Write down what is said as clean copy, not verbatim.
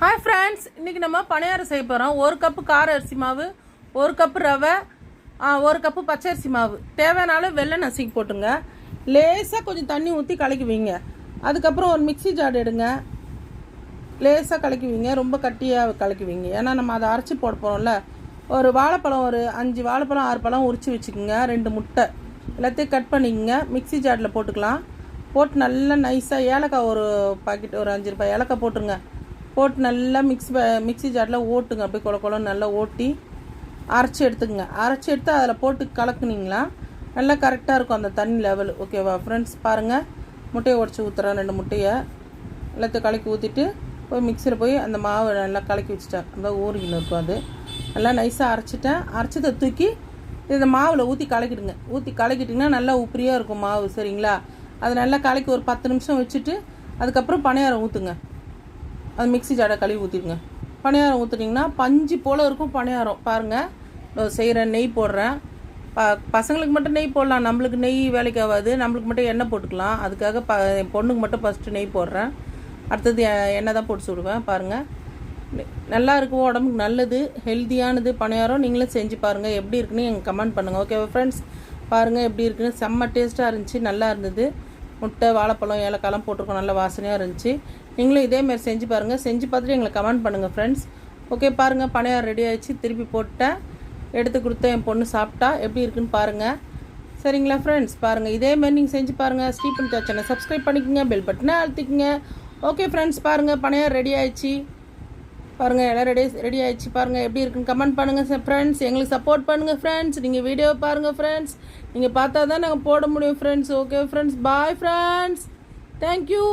Hi friends, இன்றைக்கி நம்ம பணியாரம் செய்ய போகிறோம். 1 கப்பு கார அரிசி மாவு, 1 கப்பு ரவை, 1 கப்பு பச்சரிசி மாவு. தேவையானாலும் வெள்ளை நசுக்கி போட்டுங்க. லேசாக கொஞ்சம் தண்ணி ஊற்றி கலக்கி வைங்க. அதுக்கப்புறம் ஒரு மிக்ஸி ஜார் எடுங்க. லேசாக கலக்கி வைங்க, ரொம்ப கட்டியாக கலக்கி வைங்க. ஏன்னா நம்ம அதை அரைச்சி போட போகிறோம்ல. ஒரு வாழைப்பழம், ஒரு 5 வாழைப்பழம் 6 பழம் உரித்து வச்சுக்கோங்க. 2 முட்டை எல்லாத்தையும் கட் பண்ணிக்கங்க. மிக்ஸி ஜாரில் போட்டுக்கலாம். போட்டு நல்லா நைஸாக ஏலக்காய் ஒரு பாக்கெட், ஒரு 5 ரூபாய் ஏலக்காய் போட்டுருங்க. போட்டு நல்லா மிக்ஸி ஜாரில் ஓட்டுங்க. அப்படியே குழன்னு நல்லா ஓட்டி அரைச்சி எடுத்துக்கங்க. அரைச்சி எடுத்து அதில் போட்டு கலக்குனிங்களா நல்லா கரெக்டாக இருக்கும் அந்த தண்ணி லெவல். ஓகேவா ஃப்ரெண்ட்ஸ்? பாருங்கள், முட்டையை உடச்சி ஊற்றுறேன். 2 முட்டையை எல்லாத்தையும் கலக்கி ஊற்றிட்டு போய் மிக்சியில் போய் அந்த மாவை நல்லா கலக்கி வச்சுட்டேன். அந்த ஊறிக்கின்னு இருக்கும். அது நல்லா நைஸாக அரைச்சிட்டேன். அரைச்சதை தூக்கி இந்த மாவில் ஊற்றி கலக்கிடுங்க. ஊற்றி கலக்கிட்டிங்கன்னா நல்லா உப்பிரியாக இருக்கும் மாவு. சரிங்களா? அதை நல்லா கலக்கி ஒரு 10 நிமிஷம் வச்சுட்டு அதுக்கப்புறம் பணியாரம் ஊற்றுங்க. அது மிக்ஸி ஜாரை கழுவி ஊற்றிடுங்க. பணியாரம் ஊற்றுட்டிங்கன்னா பஞ்சு போல் இருக்கும் பணியாரம். பாருங்கள், செய்கிறேன். நெய் போடுறேன். பசங்களுக்கு மட்டும் நெய் போடலாம், நம்மளுக்கு நெய் வேலைக்கு ஆகாது. நம்மளுக்கு மட்டும் எண்ணெய் போட்டுக்கலாம். அதுக்காக என் பொண்ணுக்கு மட்டும் ஃபஸ்ட்டு நெய் போடுறேன். அடுத்தது எண்ணெய் தான் போட்டு சுடுவேன். பாருங்கள், நல்லா இருக்கும், உடம்புக்கு நல்லது, ஹெல்த்தியானது பணியாரம். நீங்களும் செஞ்சு பாருங்கள். எப்படி இருக்குன்னு எங்கள் கமெண்ட் பண்ணுங்கள். ஓகேவா ஃப்ரெண்ட்ஸ்? பாருங்கள் எப்படி இருக்குன்னு. செம்ம டேஸ்ட்டாக இருந்துச்சு, நல்லா இருந்தது. முட்டை, வாழைப்பழம், ஏலக்காய்லாம் போட்டிருக்கோம். நல்லா வாசனையாக இருந்துச்சு. நீங்களும் இதேமாரி செஞ்சு பாருங்கள். செஞ்சு பார்த்துட்டு எங்களை கமெண்ட் பண்ணுங்கள் ஃப்ரெண்ட்ஸ். ஓகே, பாருங்கள், பணியாரம் ரெடி ஆகிடுச்சு. திருப்பி போட்டேன், எடுத்து கொடுத்தேன். என் பொண்ணு சாப்பிட்டா எப்படி இருக்குன்னு பாருங்கள். சரிங்களா ஃப்ரெண்ட்ஸ்? பாருங்கள், இதேமாரி நீங்கள் செஞ்சு பாருங்கள். ஸ்டீபன் சேனலை சப்ஸ்கிரைப் பண்ணிக்கோங்க, பெல் பட்டனை அழுத்திக்கங்க. ஓகே ஃப்ரெண்ட்ஸ், பாருங்கள், பணியாரம் ரெடி ஆகிடுச்சு. பாருங்கள், எல்லாம் ரெடி ஆகிடுச்சு. பாருங்கள் எப்படி இருக்குன்னு கமெண்ட் பண்ணுங்கள் ஃப்ரெண்ட்ஸ். எங்களுக்கு சப்போர்ட் பண்ணுங்கள் ஃப்ரெண்ட்ஸ். நீங்கள் வீடியோவை பாருங்கள் ஃப்ரெண்ட்ஸ். நீங்கள் பார்த்தா தான் நாங்கள் போட முடியும் friends. Okay friends, bye friends. Thank you.